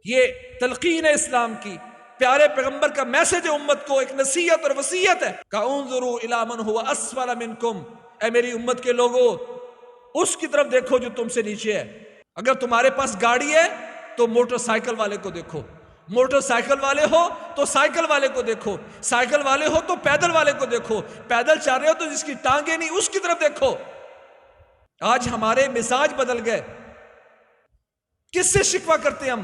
یہ تلقین ہے اسلام کی، پیارے پیغمبر کا میسج ہے امت کو، ایک نصیحت اور وصیت ہے کہ انظروا الی من هو اسفل منکم، اے میری امت کے لوگوں اس کی طرف دیکھو جو تم سے نیچے ہے۔ اگر تمہارے پاس گاڑی ہے تو موٹر سائیکل والے کو دیکھو، موٹر سائیکل والے ہو تو سائیکل والے کو دیکھو، سائیکل والے ہو تو پیدل والے کو دیکھو، پیدل چل رہے ہو تو جس کی ٹانگیں نہیں اس کی طرف دیکھو۔ آج ہمارے مزاج بدل گئے، کس سے شکوہ کرتے ہیں ہم؟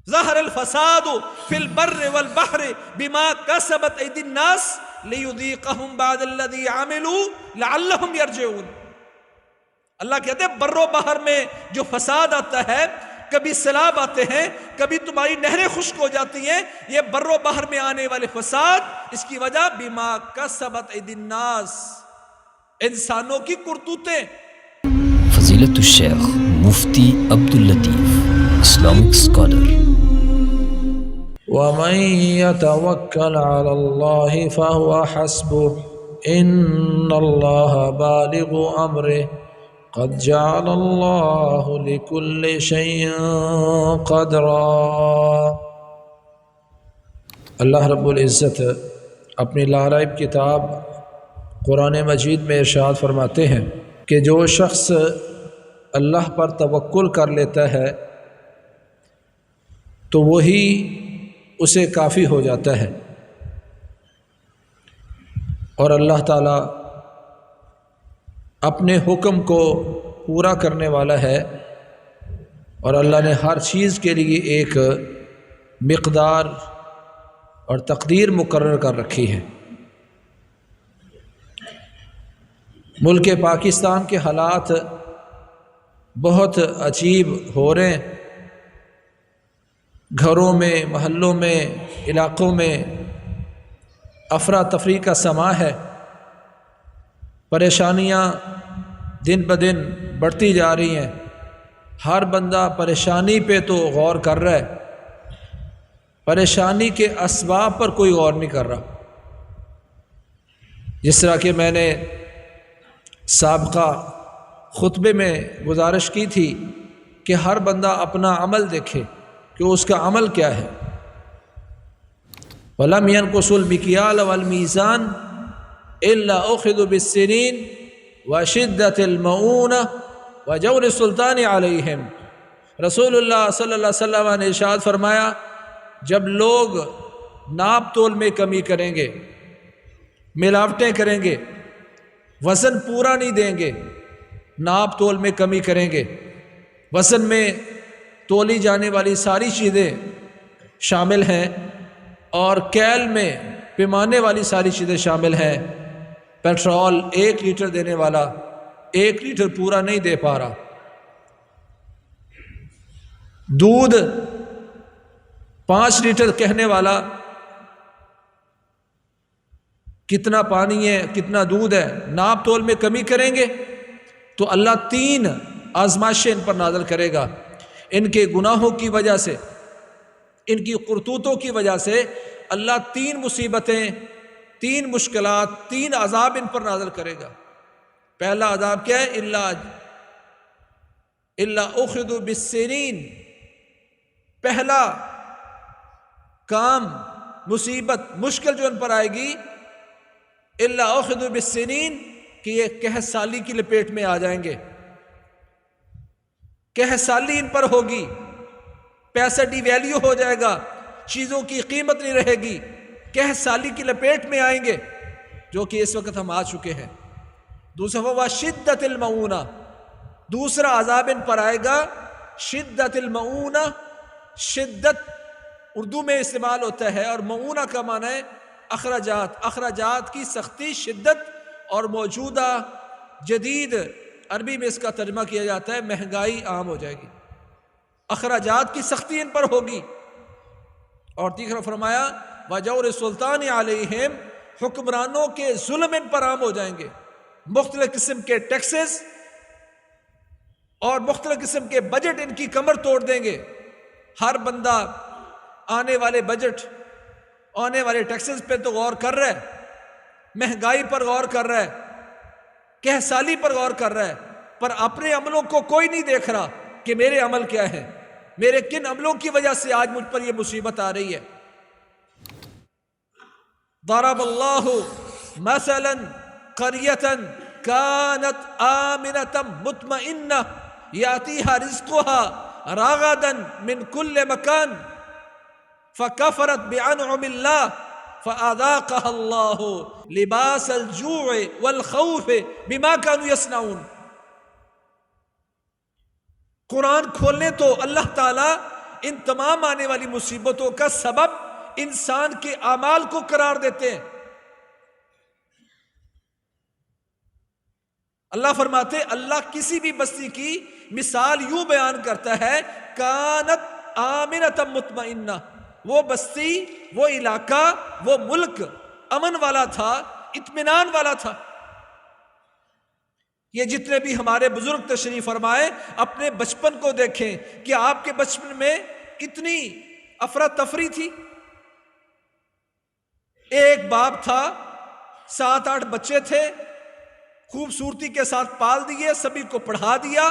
ظہر الفساد فی البر والبحر بما کسبت ایدی الناس لیذیقہم بعد الذی عملوا لعلہم یرجعون۔ اللہ کہتے ہیں بر و بحر میں جو فساد آتا ہے، کبھی سیلاب آتے ہیں، کبھی تمہاری نہریں خشک ہو جاتی ہیں، یہ بر و بحر میں آنے والے فساد اس کی وجہ بما کسبت ایدی الناس، انسانوں کی کرتوتیں۔ فضیلت الشیخ مفتی عبداللطیف، اسلامک اسکالر۔ وَمَن يَتَوَكَّلْ عَلَى اللَّهِ فَهُوَ حَسْبُهُ إِنَّ اللَّهَ بَالِغُ أَمْرِهِ قَدْ جَعَلَ اللَّهُ لِكُلِّ شَيْءٍ قَدْرًا۔ اللہ رب العزت اپنی لارائب کتاب قرآن مجید میں ارشاد فرماتے ہیں کہ جو شخص اللہ پر توکل کر لیتا ہے تو وہی اسے کافی ہو جاتا ہے، اور اللہ تعالیٰ اپنے حکم کو پورا کرنے والا ہے، اور اللہ نے ہر چیز کے لیے ایک مقدار اور تقدیر مقرر کر رکھی ہے۔ ملک پاکستان کے حالات بہت عجیب ہو رہے ہیں، گھروں میں، محلوں میں، علاقوں میں افراتفری کا سماں ہے، پریشانیاں دن بدن بڑھتی جا رہی ہیں، ہر بندہ پریشانی پہ تو غور کر رہا ہے، پریشانی کے اسباب پر کوئی غور نہیں کر رہا۔ جس طرح کہ میں نے سابقہ خطبے میں گزارش کی تھی کہ ہر بندہ اپنا عمل دیکھے کہ اس کا عمل کیا ہے۔ وَلَمْ يَنْقُصُوا الْمِكْيَالَ وَالْمِيزَانَ إِلَّا أُخِذُوا بِالسِّنِينِ وَشِدَّةِ الْمَؤُونَةِ وَجَوْرِ السُّلْطَانِ عَلَيْهِمْ۔ رسول اللہ صلی اللہ علیہ وسلم نے ارشاد فرمایا، جب لوگ ناپ تول میں کمی کریں گے، ملاوٹیں کریں گے، وزن پورا نہیں دیں گے، ناپ تول میں کمی کریں گے، وزن میں تولی جانے والی ساری چیزیں شامل ہیں اور کیل میں پیمانے والی ساری چیزیں شامل ہیں۔ پیٹرول 1 لیٹر دینے والا 1 لیٹر پورا نہیں دے پا رہا، دودھ 5 لیٹر کہنے والا کتنا پانی ہے، کتنا دودھ ہے، ناپ تول میں کمی کریں گے تو اللہ 3 آزمائشیں ان پر نازل کرے گا۔ ان کے گناہوں کی وجہ سے، ان کی کرتوتوں کی وجہ سے اللہ 3 مصیبتیں، 3 مشکلات، 3 عذاب ان پر نازل کرے گا۔ پہلا عذاب کیا ہے؟ الا اخذوا بالسنین، پہلا کام، مصیبت، مشکل جو ان پر آئے گی، الا اخذوا بالسنین، کہ یہ قحط سالی کی لپیٹ میں آ جائیں گے، قحط سالی ان پر ہوگی، پیسہ ڈی ویلیو ہو جائے گا، چیزوں کی قیمت نہیں رہے گی، قحط سالی کی لپیٹ میں آئیں گے، جو کہ اس وقت ہم آ چکے ہیں۔ دوسرا ہوا شدت المعونہ، دوسرا عذاب ان پر آئے گا شدت المعونہ۔ شدت اردو میں استعمال ہوتا ہے اور معونہ کا معنی ہے اخراجات، اخراجات کی سختی، شدت، اور موجودہ جدید عربی میں اس کا ترجمہ کیا جاتا ہے مہنگائی عام ہو جائے گی، اخراجات کی سختی ان پر ہوگی۔ اور تیسرا فرمایا وجور السلطان علیہم، حکمرانوں کے ظلم ان پر عام ہو جائیں گے، مختلف قسم کے ٹیکسز اور مختلف قسم کے بجٹ ان کی کمر توڑ دیں گے۔ ہر بندہ آنے والے بجٹ، آنے والے ٹیکسز پہ تو غور کر رہا ہے، مہنگائی پر غور کر رہا ہے، قحط سالی پر غور کر رہا ہے، پر اپنے عملوں کو کوئی نہیں دیکھ رہا کہ میرے عمل کیا ہیں۔ میرے کن عملوں کی وجہ سے آج مجھ پر یہ مصیبت آ رہی ہے. ضرب اللہ مثلا قریۃ کانت آمنۃ مطمئنہ یاتیہا رزقها رغدا من کل مکان فکفرت بانعم اللہ فاذاقها اللہ لباس الجوع والخوف بما كانوا يصنعون. قرآن کھولنے تو اللہ تعالیٰ ان تمام آنے والی مصیبتوں کا سبب انسان کے اعمال کو قرار دیتے ہیں. اللہ فرماتے اللہ کسی بھی بستی کی مثال یوں بیان کرتا ہے کانت آمنۃ مطمئنہ، وہ بستی، وہ علاقہ، وہ ملک امن والا تھا، اطمینان والا تھا. یہ جتنے بھی ہمارے بزرگ تشریف فرمائے اپنے بچپن کو دیکھیں کہ آپ کے بچپن میں کتنی افراتفری تھی. ایک باپ تھا، 7-8 بچے تھے، خوبصورتی کے ساتھ پال دیے، سبھی کو پڑھا دیا،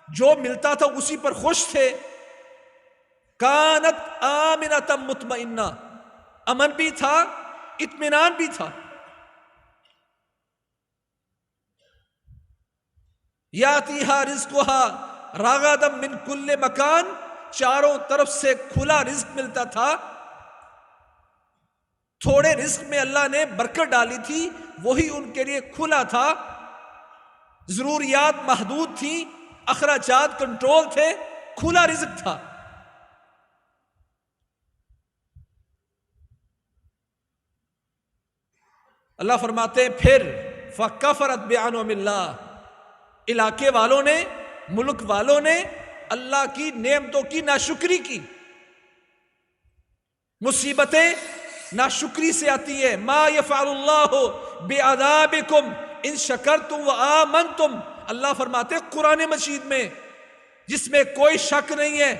جو ملتا تھا اسی پر خوش تھے. کانت آمنۃ مطمئنہ، امن بھی تھا، اطمینان بھی تھا. یاتیہا رزقہا رغدا من کل مکان، چاروں طرف سے کھلا رزق ملتا تھا. تھوڑے رزق میں اللہ نے برکت ڈالی تھی، وہی ان کے لیے کھلا تھا. ضروریات محدود تھی، اخراجات کنٹرول تھے، کھلا رزق تھا. اللہ فرماتے ہیں پھر فکفرت بانعم اللہ، علاقے والوں نے، ملک والوں نے اللہ کی نعمتوں کی ناشکری کی. مصیبتیں ناشکری سے آتی ہے. ما یفعل اللہ بعذابکم ان شکرتم وآمنتم، اللہ فرماتے قرآن مجید میں جس میں کوئی شک نہیں ہے،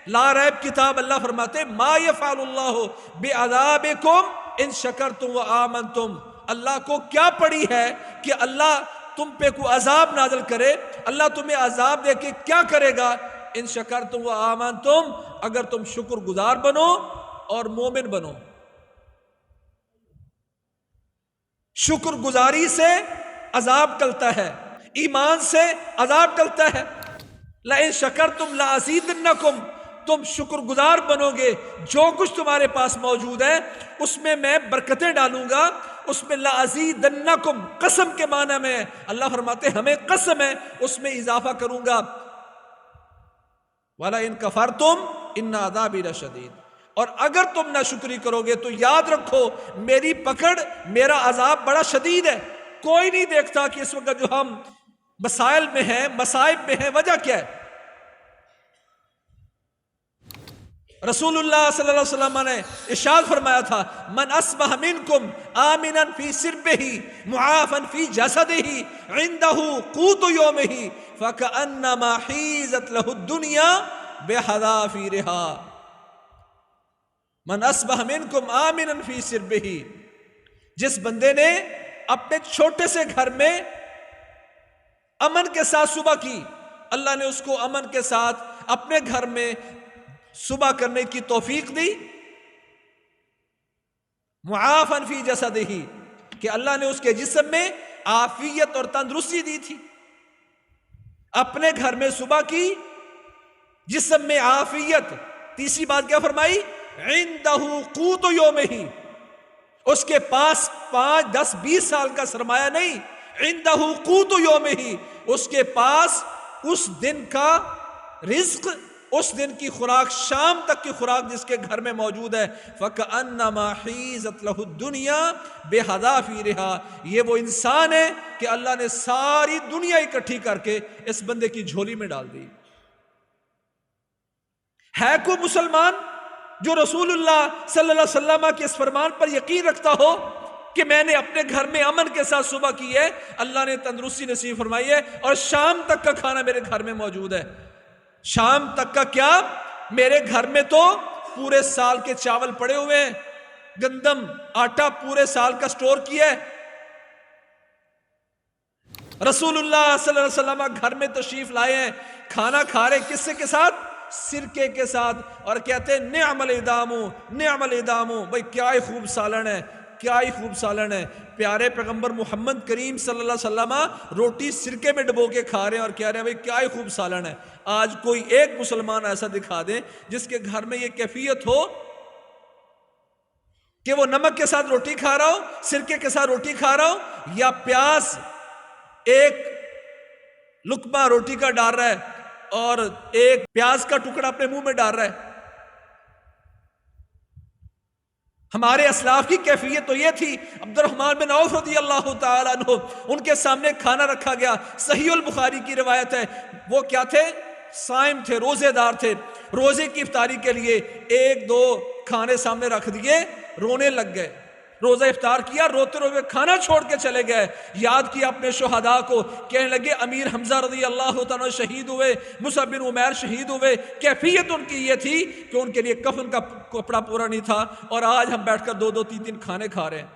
لا ریب کتاب، اللہ فرماتے ما یفعل اللہ بعذابکم ان شکرتم وآمنتم. اللہ کو کیا پڑی ہے کہ اللہ تم پہ کوئی عذاب نازل کرے؟ اللہ تمہیں عذاب دے کے کیا کرے گا؟ ان شکرتم وآمنتم، اگر تم شکر گزار بنو اور مومن بنو. شکر گزاری سے عذاب ٹلتا ہے، ایمان سے عذاب ٹلتا ہے. لئن شکرتم لازیدنکم، تم شکر گزار بنو گے، جو کچھ تمہارے پاس موجود ہے اس میں میں برکتیں ڈالوں گا، اس میں لازیدنکم قسم کے معنی میں اللہ فرماتے ہمیں قسم ہے اس میں اضافہ کروں گا. وَلَئِن كَفَرْتُمْ إِنَّ عَذَابِي لَشَدِيدٌ، اور اگر تم نہ شکری کرو گے تو یاد رکھو میری پکڑ، میرا عذاب بڑا شدید ہے. کوئی نہیں دیکھتا کہ اس وقت جو ہم مسائل میں ہیں، مصائب میں ہیں، وجہ کیا ہے؟ رسول اللہ صلی اللہ علیہ وسلم نے ارشاد فرمایا تھا من اصبح منکم آمنا فی سربہ معافا فی جسدہ عنده قوت یومہ فکأنما حیزت لہ الدنیا بحذافیرها. من اصبح منکم آمنا فی سربہ، جس بندے نے اپنے چھوٹے سے گھر میں امن کے ساتھ صبح کی، اللہ نے اس کو امن کے ساتھ اپنے گھر میں صبح کرنے کی توفیق دی. معافا فی جسدہ، کہ اللہ نے اس کے جسم میں عافیت اور تندرستی دی تھی. اپنے گھر میں صبح کی، جسم میں عافیت. تیسری بات کیا فرمائی؟ عندہ قوت یومہ، اس کے پاس 5 10 20 سال کا سرمایہ نہیں، عندہ قوت یومہ، اس کے پاس اس دن کا رزق، اس دن کی خوراک، شام تک کی خوراک جس کے گھر میں موجود ہے. فَكَأَنَّمَا حِيزَتْ لَهُ الدُّنْيَا بِحَذَافِيرِهَا، یہ وہ انسان ہے کہ اللہ نے ساری دنیا اکٹھی کر کے اس بندے کی جھولی میں ڈال دی. ہے کوئی مسلمان جو رسول اللہ صلی اللہ علیہ وسلم کے اس فرمان پر یقین رکھتا ہو کہ میں نے اپنے گھر میں امن کے ساتھ صبح کی ہے، اللہ نے تندرستی نصیب فرمائی ہے، اور شام تک کا کھانا میرے گھر میں موجود ہے؟ شام تک کا کیا، میرے گھر میں تو پورے سال کے چاول پڑے ہوئے ہیں، گندم آٹا پورے سال کا سٹور کیا ہے. رسول اللہ صلی اللہ علیہ وسلم گھر میں تشریف لائے ہیں، کھانا کھا رہے کس سے کے ساتھ؟ سرکے کے ساتھ، اور کہتے ہیں نعم الادامو نعم الادامو، بھائی کیا ہی خوب سالن ہے، کیا ہی خوب سالن ہے۔ پیارے پیغمبر محمد کریم صلی اللہ علیہ وسلم روٹی سرکے میں ڈبو کے کھا رہے ہیں اور کہہ رہے ہیں بھائی کیا ہی خوب سالن ہے۔ آج کوئی ایک مسلمان ایسا دکھا دے جس کے گھر میں یہ کیفیت ہو کہ وہ نمک کے ساتھ روٹی کھا رہا ہو، سرکے کے ساتھ روٹی کھا رہا ہو، یا پیاز ایک لقمہ روٹی کا ڈال رہا ہے اور ایک پیاز کا ٹکڑا اپنے منہ میں ڈال رہا ہے۔ ہمارے اسلاف کی کیفیت تو یہ تھی۔ عبد الرحمن بن عوف رضی اللہ تعالیٰ عنہ، ان کے سامنے کھانا رکھا گیا، صحیح البخاری کی روایت ہے، وہ کیا تھے؟ صائم تھے، روزے دار تھے۔ روزے کی افطاری کے لیے ایک دو کھانے سامنے رکھ دیے، رونے لگ گئے۔ روزہ افطار کیا، روتے روتے کھانا چھوڑ کے چلے گئے۔ یاد کیا اپنے شہداء کو، کہنے لگے امیر حمزہ رضی اللہ تعالیٰ شہید ہوئے، مصعب بن عمیر شہید ہوئے۔ کیفیت ان کی یہ تھی کہ ان کے لیے کفن کا کپڑا پورا نہیں تھا، اور آج ہم بیٹھ کر دو دو تین تین کھانے کھا رہے ہیں۔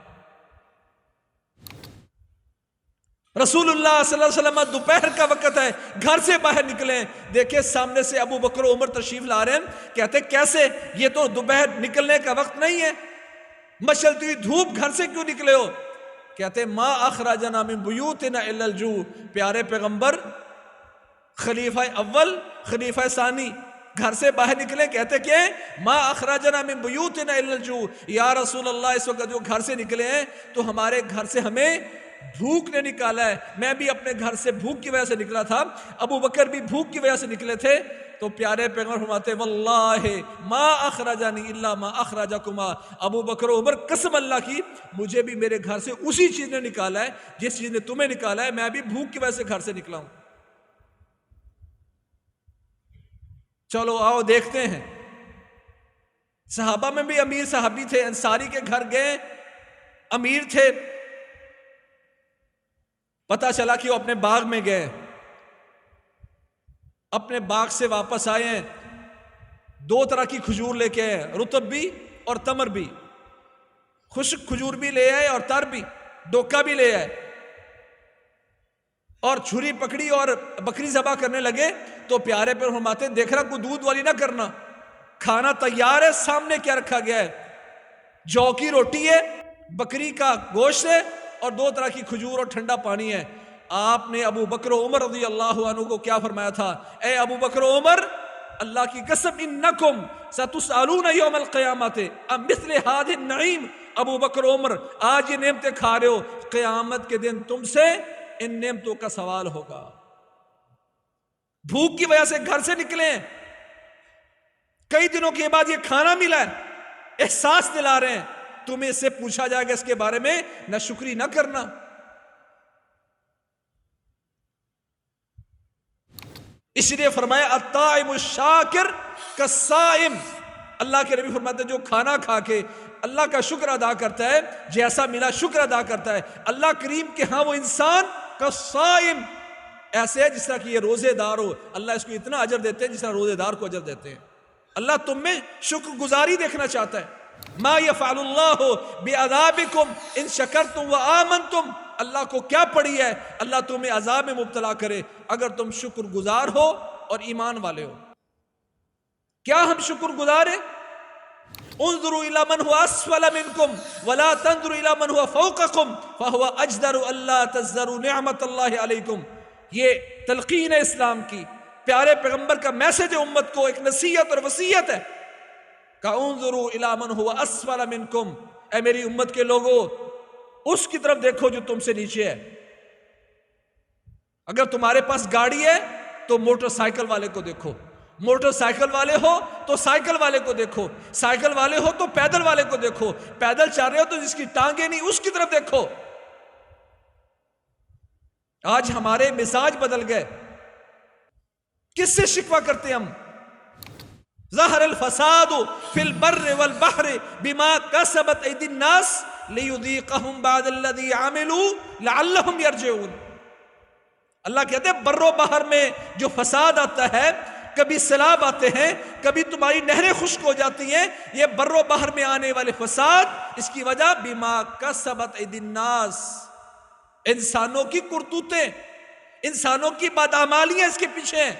رسول اللہ صلی اللہ علیہ وسلم دوپہر کا وقت ہے، گھر سے باہر نکلیں، دیکھیں سامنے سے ابو بکر و عمر تشریف لا رہے ہیں۔ کہتے کیسے؟ یہ تو دوپہر نکلنے کا وقت نہیں ہے، مچلتی ہوئی دھوپ، گھر سے کیوں نکلے ہو؟ کہتے ما اخرجنا من بیوتنا الا الجوع۔ پیارے پیغمبر خلیفہ اول خلیفہ ثانی گھر سے باہر نکلے، کہتے کہ ما اخرجنا من بیوتنا الا الجوع، یا رسول اللہ اس وقت جو گھر سے نکلے ہیں تو ہمارے گھر سے ہمیں بھوک نے نکالا ہے۔ میں بھی اپنے گھر سے بھوک کی وجہ سے نکلا تھا، ابو بکر بھی بھوک کی وجہ سے نکلے تھے۔ تو پیارے پیغمبر فرماتے واللہ ما اخرجنی الا ما اخرجکما، ابو بکر و عمر قسم اللہ کی مجھے بھی میرے گھر سے اسی چیز نے نکالا ہے جس چیز نے تمہیں نکالا ہے، میں بھی بھوک کی وجہ سے گھر سے نکلا ہوں۔ چلو آؤ دیکھتے ہیں، صحابہ میں بھی امیر صحابی تھے، انصاری کے گھر گئے، امیر تھے، پتا چلا کہ وہ اپنے باغ میں گئے، اپنے باغ سے واپس آئے ہیں، دو طرح کی کھجور لے کے آئے، رطب بھی اور تمر بھی، خشک کھجور بھی لے آئے اور تر بھی، ڈوکا بھی لے آئے، اور چھری پکڑی اور بکری ذبح کرنے لگے۔ تو پیارے پر فرماتے ہیں دیکھ رہا کوئی دودھ والی نہ کرنا، کھانا تیار ہے، سامنے کیا رکھا گیا ہے؟ جو کی روٹی ہے، بکری کا گوشت ہے، اور دو طرح کی کھجور اور ٹھنڈا پانی ہے۔ آپ نے ابو بکر و عمر رضی اللہ عنہ کو کیا فرمایا تھا؟ اے ابو بکر و عمر، اللہ کی قسم انکم ستسألون یوم القیامت ام مثل هذا النعیم، ابو بکر و عمر آج یہ نعمتیں کھا رہے ہو، قیامت کے دن تم سے ان نعمتوں کا سوال ہوگا۔ بھوک کی وجہ سے گھر سے نکلے ہیں، کئی دنوں کے بعد یہ کھانا ملا ہے، احساس دلا رہے ہیں، تمہیں اس سے پوچھا جائے گا اس کے بارے میں ناشکری نہ کرنا۔ اس لیے فرمایا الطاعم الشاکر کالصائم، اللہ کے نبی فرماتے ہیں جو کھانا کھا کے اللہ کا شکر ادا کرتا ہے، جیسا ملا شکر ادا کرتا ہے، اللہ کریم کے ہاں وہ انسان کالصائم ایسے ہے جس طرح کہ یہ روزے دار ہو، اللہ اس کو اتنا اجر دیتے ہیں جس طرح روزے دار کو اجر دیتے ہیں۔ اللہ تم میں شکر گزاری دیکھنا چاہتا ہے۔ ما یفعل اللہ بعذابکم ان شکرتم وآمنتم، اللہ کو کیا پڑی ہے اللہ تمہیں عذاب میں مبتلا کرے اگر تم شکر گزار ہو اور ایمان والے ہو۔ کیا ہم شکر گزار ہیں؟ انظروا الى من هو اسفل منکم ولا تنظروا الى من هو فوقکم فهو اجدر الا تزدروا نعمت اللہ علیکم۔ یہ تلقین اسلام کی، پیارے پیغمبر کا میسج امت کو، ایک نصیحت اور وصیت ہے کہ انظروا الى من هو اسفل منکم، اے میری امت کے لوگوں اس کی طرف دیکھو جو تم سے نیچے ہے۔ اگر تمہارے پاس گاڑی ہے تو موٹر سائیکل والے کو دیکھو، موٹر سائیکل والے ہو تو سائیکل والے کو دیکھو، سائیکل والے ہو تو پیدل والے کو دیکھو، پیدل چل رہے ہو تو جس کی ٹانگیں نہیں اس کی طرف دیکھو۔ آج ہمارے مزاج بدل گئے، کس سے شکوہ کرتے ہیں ہم؟ ظہر الفساد فی البر والبحر بما کسبت ایدی الناس لیذیقہم بعد الذی عملوا لعلہم یرجعون۔ اللہ کہتے ہیں بر و بحر میں جو فساد آتا ہے، کبھی سیلاب آتے ہیں، کبھی تمہاری نہریں خشک ہو جاتی ہیں، یہ بر و بحر میں آنے والے فساد اس کی وجہ بما کسبت ایدی الناس، انسانوں کی کرتوتیں، انسانوں کی بدعمالیاں اس کے پیچھے ہیں۔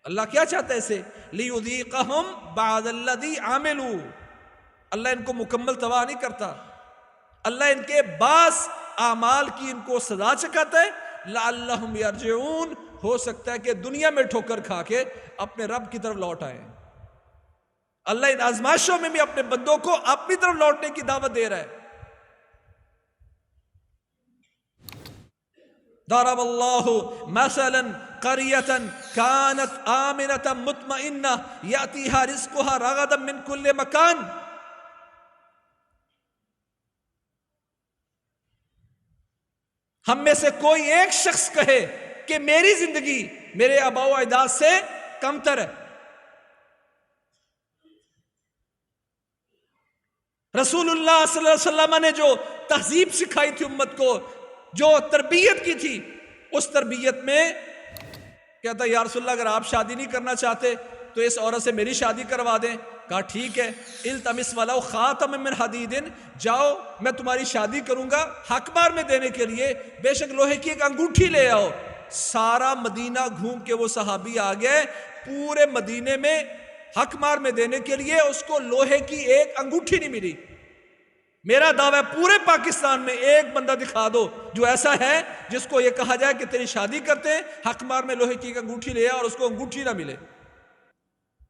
اللہ کیا چاہتا ہے اسے؟ لیذیقہم بعد الذی عملوا، اللہ ان کو مکمل تباہ نہیں کرتا، اللہ ان کے بعض اعمال کی ان کو سزا چکاتا ہے، لعلہم یرجعون، ہو سکتا ہے کہ دنیا میں ٹھوکر کھا کے اپنے رب کی طرف لوٹ آئیں۔ اللہ ان آزمائشوں میں بھی اپنے بندوں کو اپنی طرف لوٹنے کی دعوت دے رہا ہے۔ ضرب اللہ مثلا قریۃ کانت آمنۃ مطمئنہ یأتیہا رزقہا رغدا من کل مکان، ہم میں سے کوئی ایک شخص کہے کہ میری زندگی میرے آباء و اجداد سے کم تر ہے۔ رسول اللہ صلی اللہ علیہ وسلم نے جو تہذیب سکھائی تھی امت کو، جو تربیت کی تھی، اس تربیت میں کہتا یا رسول اللہ اگر آپ شادی نہیں کرنا چاہتے تو اس عورت سے میری شادی کروا دیں۔ کہا ٹھیک ہے، التمس ولو خاتم من حدید، جاؤ میں تمہاری شادی کروں گا، حق مار میں دینے کے لیے بے شک لوہے کی ایک انگوٹھی لے آؤ۔ سارا مدینہ گھوم کے وہ صحابی آ گئے، پورے مدینے میں حق مار میں دینے کے لیے اس کو لوہے کی ایک انگوٹھی نہیں ملی۔ میرا دعویٰ ہے پورے پاکستان میں ایک بندہ دکھا دو جو ایسا ہے جس کو یہ کہا جائے کہ تیری شادی کرتے ہیں، حق مار میں لوہے کی ایک انگوٹھی لے آ، اور اس کو انگوٹھی نہ ملے۔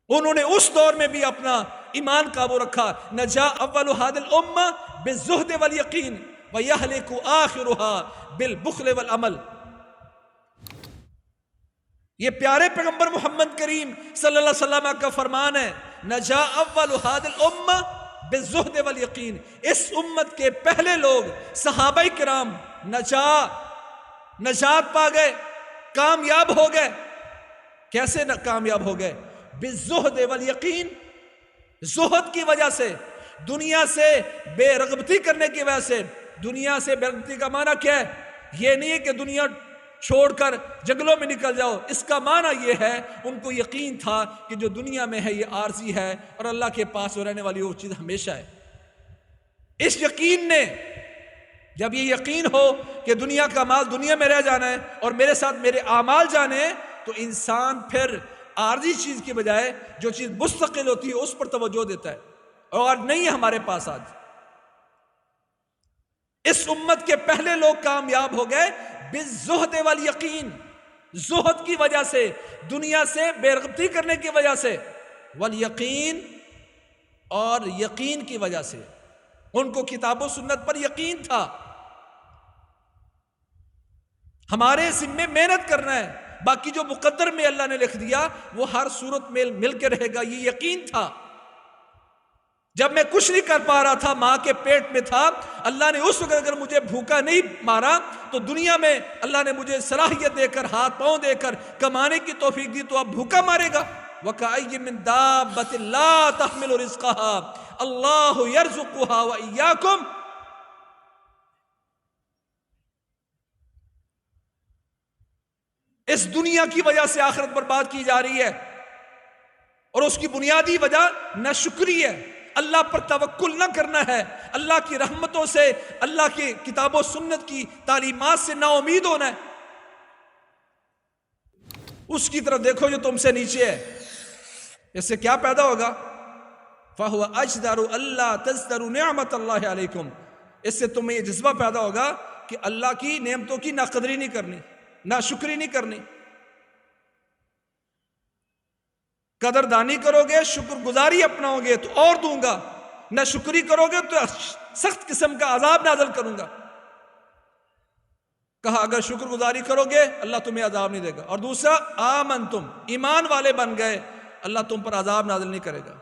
انہوں نے اس دور میں بھی اپنا ایمان قابو رکھا۔ نجا اول هذه الامه بالزہد والیقین ویہلک آخرها بالبخل والعمل۔ یہ پیارے پیغمبر محمد کریم صلی اللہ علیہ وسلم کا فرمان ہے، نجا اول هذه الامه بالزہد والیقین، اس امت کے پہلے لوگ صحابہ کرام نجات پا گئے، کامیاب ہو گئے۔ کیسے کامیاب ہو گئے؟ بالزہد والیقین، زہد کی وجہ سے، دنیا سے بے رغبتی کرنے کی وجہ سے۔ دنیا سے بے رغبتی کا معنی کیا ہے؟ یہ نہیں ہے کہ دنیا چھوڑ کر جنگلوں میں نکل جاؤ، اس کا معنی یہ ہے ان کو یقین تھا کہ جو دنیا میں ہے یہ عارضی ہے اور اللہ کے پاس رہنے والی وہ چیز ہمیشہ ہے۔ اس یقین نے، جب یہ یقین ہو کہ دنیا کا مال دنیا میں رہ جانا ہے اور میرے ساتھ میرے اعمال جانے ہیں، تو انسان پھر عارضی چیز کی بجائے جو چیز مستقل ہوتی ہے اس پر توجہ دیتا ہے، اور نہیں ہے ہمارے پاس آج۔ اس امت کے پہلے لوگ کامیاب ہو گئے بالزہد والیقین، زہد کی وجہ سے، دنیا سے بے رغبتی کرنے کی وجہ سے، والیقین، اور یقین کی وجہ سے۔ ان کو کتاب و سنت پر یقین تھا۔ ہمارے ذمے محنت کرنا ہے، باقی جو مقدر میں اللہ نے لکھ دیا وہ ہر صورت میں مل کے رہے گا، یہ یقین تھا۔ جب میں کچھ نہیں کر پا رہا تھا، ماں کے پیٹ میں تھا، اللہ نے اس وقت اگر مجھے بھوکا نہیں مارا تو دنیا میں اللہ نے مجھے صلاحیت دے کر، ہاتھ پاؤں دے کر کمانے کی توفیق دی، تو اب بھوکا مارے گا؟ وَكَأَيٍّ مِّن دَابَّةٍ لَا تَحْمِلُ رِزْقَهَا اللَّهُ يَرْزُقُهَا وَإِيَّاكُمْ۔ اس دنیا کی وجہ سے آخرت برباد کی جا رہی ہے، اور اس کی بنیادی وجہ ناشکری ہے، اللہ پر توکل نہ کرنا ہے، اللہ کی رحمتوں سے، اللہ کی کتاب و سنت کی تعلیمات سے نا امید ہونا ہے۔ اس کی طرف دیکھو جو تم سے نیچے ہے، اس سے کیا پیدا ہوگا؟ فَهُوَ أَجْدَرُ أَلَّا تَزْدَرُ نِعْمَةَ اللَّهِ عَلَيْكُمْ، اس سے تمہیں یہ جذبہ پیدا ہوگا کہ اللہ کی نعمتوں کی ناقدری نہیں کرنی، ناشکری نہیں کرنی۔ قدردانی کرو گے، شکر گزاری اپناؤ گے تو اور دوں گا، ناشکری کرو گے تو سخت قسم کا عذاب نازل کروں گا۔ کہا اگر شکر گزاری کرو گے اللہ تمہیں عذاب نہیں دے گا، اور دوسرا آمنتم، ایمان والے بن گئے، اللہ تم پر عذاب نازل نہیں کرے گا۔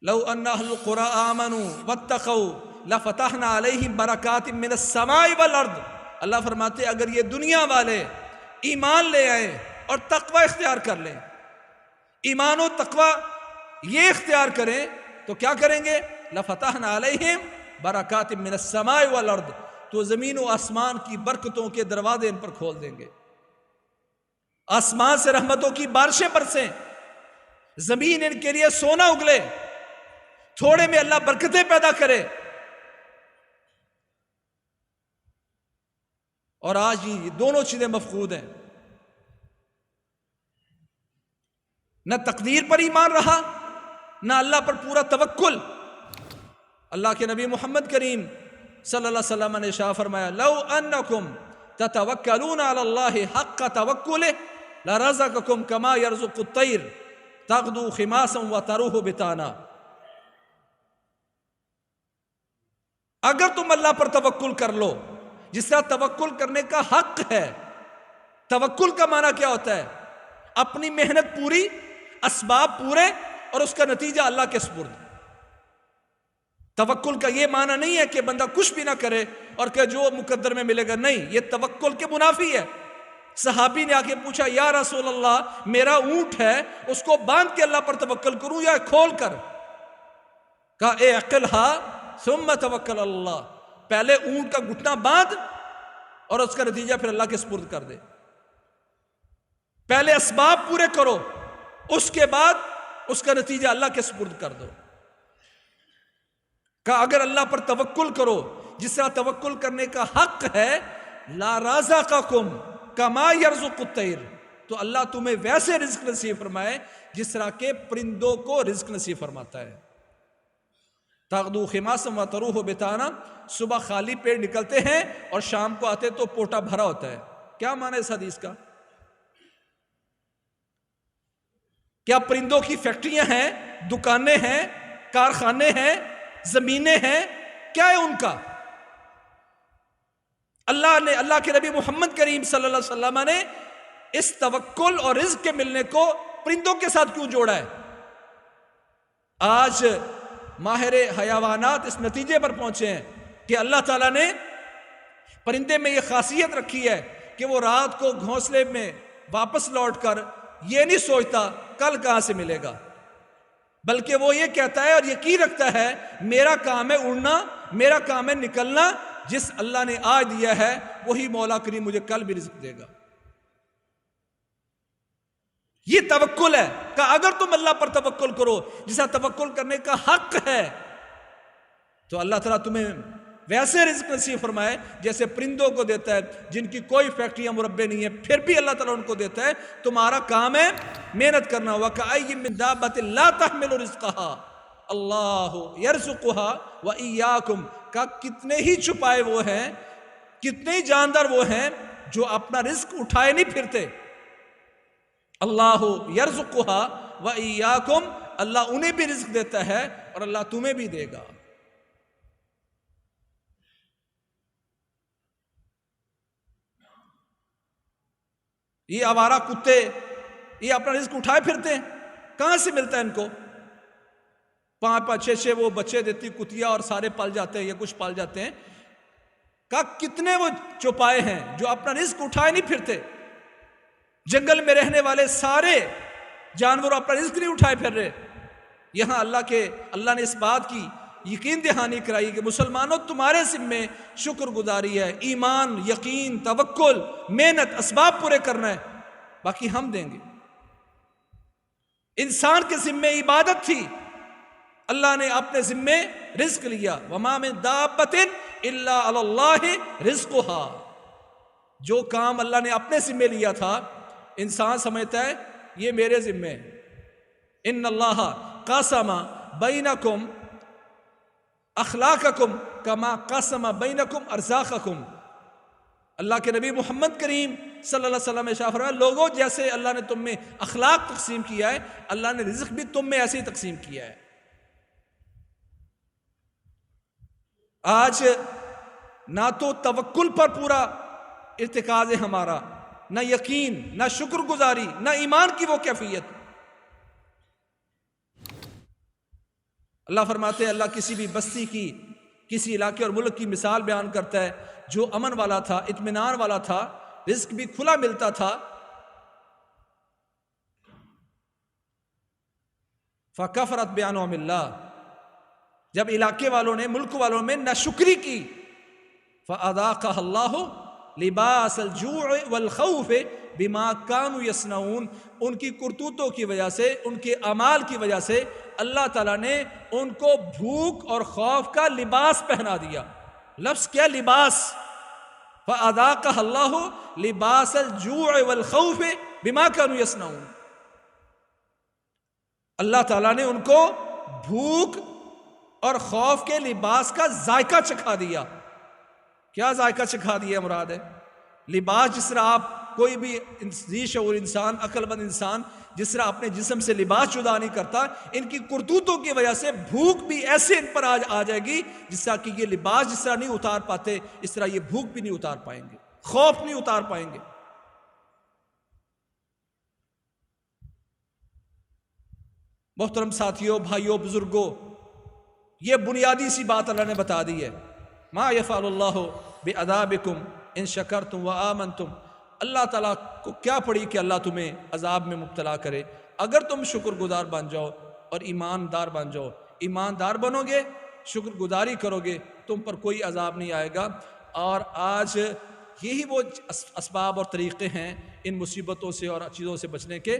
لو ان اہل القری آمنوا واتقوا لفتحنا علیہم برکات من السماء والارض، اللہ فرماتے اگر یہ دنیا والے ایمان لے آئے اور تقوی اختیار کر لیں، ایمان و تقوی یہ اختیار کریں تو کیا کریں گے؟ لفتحنا علیہم برکات من السماء والارض، تو زمین و آسمان کی برکتوں کے دروازے ان پر کھول دیں گے، آسمان سے رحمتوں کی بارشیں برسیں، زمین ان کے لیے سونا اگلے، تھوڑے میں اللہ برکتیں پیدا کرے۔ اور آج یہ دونوں چیزیں مفقود ہیں۔ نہ تقدیر پر ایمان رہا، نہ اللہ پر پورا توکل۔ اللہ کے نبی محمد کریم صلی اللہ علیہ وسلم نے ارشاد فرمایا لو انکم تتوکلون علی اللہ حق توکلہ لرزقکم کما یرزق الطیر تغدو خماسا وتروح بطانا۔ اگر تم اللہ پر توکل کر لو جس طرح توکل کرنے کا حق ہے۔ توکل کا معنی کیا ہوتا ہے؟ اپنی محنت پوری، اسباب پورے، اور اس کا نتیجہ اللہ کے سپرد۔ توکل کا یہ معنی نہیں ہے کہ بندہ کچھ بھی نہ کرے اور کہ جو مقدر میں ملے گا، نہیں، یہ توکل کے منافی ہے۔ صحابی نے آ کے پوچھا یا رسول اللہ میرا اونٹ ہے، اس کو باندھ کے اللہ پر توکل کروں یا کھول کر؟ کہا اعقلھا ثم توکل اللہ، پہلے اونٹ کا گھٹنا باندھ اور اس کا نتیجہ پھر اللہ کے سپرد کر دے۔ پہلے اسباب پورے کرو، اس کے بعد اس کا نتیجہ اللہ کے سپرد کر دو۔ کہ اگر اللہ پر توکل کرو جس طرح توکل کرنے کا حق ہے، لا رازقکم کما یرزق الطیر، تو اللہ تمہیں ویسے رزق نصیب فرمائے جس طرح کے پرندوں کو رزق نصیب فرماتا ہے۔ تغدو خماسا وتروح بطانا، صبح خالی پیٹ نکلتے ہیں اور شام کو آتے تو پوٹا بھرا ہوتا ہے۔ کیا معنی ہے اس حدیث کا؟ کیا پرندوں کی فیکٹریاں ہیں، دکانیں ہیں، کارخانے ہیں، زمینیں ہیں؟ کیا ہے ان کا؟ اللہ کے نبی محمد کریم صلی اللہ علیہ وسلم نے اس توکل اور رزق کے ملنے کو پرندوں کے ساتھ کیوں جوڑا ہے؟ آج ماہر حیوانات اس نتیجے پر پہنچے ہیں کہ اللہ تعالیٰ نے پرندے میں یہ خاصیت رکھی ہے کہ وہ رات کو گھونسلے میں واپس لوٹ کر یہ نہیں سوچتا کل کہاں سے ملے گا، بلکہ وہ یہ کہتا ہے اور یقین رکھتا ہے میرا کام ہے اڑنا، میرا کام ہے نکلنا، جس اللہ نے آج دیا ہے وہی مولا کریم مجھے کل بھی رزق دے گا۔ یہ توکل ہے کہ اگر تم اللہ پر توکل کرو جسا توکل کرنے کا حق ہے تو اللہ تعالیٰ تمہیں ویسے رزق نصیب فرمائے جیسے پرندوں کو دیتا ہے جن کی کوئی فیکٹریاں مربع نہیں ہے، پھر بھی اللہ تعالیٰ ان کو دیتا ہے۔ تمہارا کام ہے محنت کرنا۔ وَكَأَيٍّ مِّن دَابَّةٍ لَا تَحْمِلُ رِزْقَهَا اللَّهُ يَرْزُقُهَا وَإِيَّاكُمْ، کا کتنے ہی چھپائے وہ ہیں، کتنے ہی جاندار وہ ہیں جو اپنا رزق اٹھائے نہیں پھرتے۔ اللہ یرزقها وإیاکم، اللہ انہیں بھی رزق دیتا ہے اور اللہ تمہیں بھی دے گا۔ یہ آوارہ کتے یہ اپنا رزق اٹھائے پھرتے ہیں، کہاں سے ملتا ہے ان کو؟ 5-5 6 وہ بچے دیتی کتیا اور سارے پل جاتے ہیں یا کچھ پل جاتے ہیں۔ کہا کتنے وہ چوپائے ہیں جو اپنا رزق اٹھائے نہیں پھرتے۔ جنگل میں رہنے والے سارے جانور اپنا رزق نہیں اٹھائے پھر رہے۔ یہاں اللہ نے اس بات کی یقین دہانی کرائی کہ مسلمانوں تمہارے ذمے شکر گزاری ہے، ایمان، یقین، توکل، محنت، اسباب پورے کرنا ہے، باقی ہم دیں گے۔ انسان کے ذمے عبادت تھی، اللہ نے اپنے ذمے رزق لیا۔ وَمَا مِن دَابَّةٍ إِلَّا عَلَى اللَّهِ رِزْقُهَا، جو کام اللہ نے اپنے ذمے لیا تھا انسان سمجھتا ہے یہ میرے ذمے۔ ان اللہ قاسم بینکم اخلاقکم کما قسم بینکم ارزاقکم، اللہ کے نبی محمد کریم صلی اللہ علیہ وسلم نے ارشاد فرمایا لوگوں جیسے اللہ نے تم میں اخلاق تقسیم کیا ہے اللہ نے رزق بھی تم میں ایسے ہی تقسیم کیا ہے۔ آج نہ تو توکل پر پورا ارتکاز ہے ہمارا، نہ یقین، نہ شکر گزاری، نہ ایمان کی وہ کیفیت۔ اللہ فرماتے ہیں اللہ کسی بھی بستی کی، کسی علاقے اور ملک کی مثال بیان کرتا ہے جو امن والا تھا، اطمینان والا تھا، رزق بھی کھلا ملتا تھا۔ فَكَفَرَتْ بِأَنْعُمِ اللَّهِ، جب علاقے والوں نے، ملک والوں میں ناشکری کی، فَأَذَاقَهَا اللَّهُ لباس الجوع والخوف بما كانوا يصنعون، ان کی کرتوتوں کی وجہ سے، ان کے اعمال کی وجہ سے اللہ تعالیٰ نے ان کو بھوک اور خوف کا لباس پہنا دیا۔ لفظ کیا؟ لباس۔ فَأَذَاقَهَا اللَّهُ لِبَاسَ الْجُوعِ وَالْخَوْفِ بِمَا كَانُوا يَصْنَعُونَ، اللہ تعالیٰ نے ان کو بھوک اور خوف کے لباس کا ذائقہ چکھا دیا. کیا ذائقہ چکھا دیا مراد ہے؟ لباس جس طرح آپ کوئی بھی ذی شعور انسان، عقل مند انسان جس طرح اپنے جسم سے لباس جدا نہیں کرتا، ان کی کرتوتوں کی وجہ سے بھوک بھی ایسے ان پر آ جائے گی جس طرح کہ یہ لباس جس طرح نہیں اتار پاتے اس طرح یہ بھوک بھی نہیں اتار پائیں گے، خوف نہیں اتار پائیں گے. محترم ساتھیوں، بھائیوں، بزرگوں، یہ بنیادی سی بات اللہ نے بتا دی ہے. ما یفعل اللہ بعذابکم ان شکرتم وآمنتم. اللہ تعالیٰ کو کیا پڑی کہ اللہ تمہیں عذاب میں مبتلا کرے اگر تم شکر گزار بن جاؤ اور ایماندار بن جاؤ. ایماندار بنو گے، شکر گزاری کرو گے، تم پر کوئی عذاب نہیں آئے گا. اور آج یہی وہ اسباب اور طریقے ہیں ان مصیبتوں سے اور چیزوں سے بچنے کے.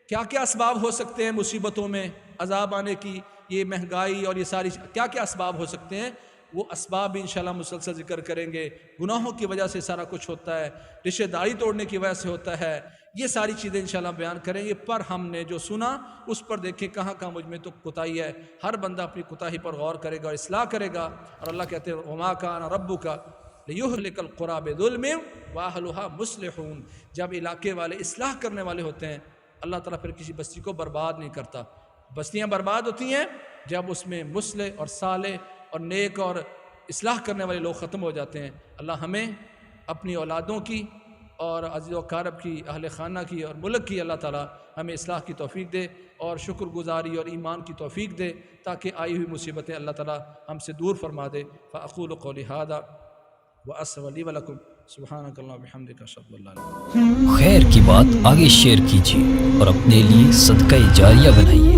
کیا کیا اسباب ہو سکتے ہیں مصیبتوں میں عذاب آنے کی؟ یہ مہنگائی اور یہ ساری کیا کیا اسباب ہو سکتے ہیں، وہ اسباب بھی انشاءاللہ مسلسل ذکر کریں گے. گناہوں کی وجہ سے سارا کچھ ہوتا ہے، رشتہ داری توڑنے کی وجہ سے ہوتا ہے، یہ ساری چیزیں انشاءاللہ بیان کریں گے. پر ہم نے جو سنا اس پر دیکھیں کہاں کہاں مجھ میں تو کوتاہی ہے. ہر بندہ اپنی کوتاہی پر غور کرے گا اور اصلاح کرے گا. اور اللہ کہتے ہیں وما کان ربک لیہلک القری بظلم واہلھا مصلحون. جب علاقے والے اصلاح کرنے والے ہوتے ہیں اللہ تعالیٰ پھر کسی بستی کو برباد نہیں کرتا. بستیاں برباد ہوتی ہیں جب اس میں مصلح اور صالح اور نیک اور اصلاح کرنے والے لوگ ختم ہو جاتے ہیں. اللہ ہمیں اپنی اولادوں کی اور عزیز و اقارب کی، اہل خانہ کی اور ملک کی اللہ تعالیٰ ہمیں اصلاح کی توفیق دے اور شکر گزاری اور ایمان کی توفیق دے تاکہ آئی ہوئی مصیبتیں اللہ تعالیٰ ہم سے دور فرما دے. فاقول قولی ھذا واستغفر لی ولکم سبحانک اللہم وبحمدک اشہد ان لا الہ الا انت. خیر کی بات آگے شیئر کیجیے اور اپنے لیے صدقہ جاریہ بنائیے.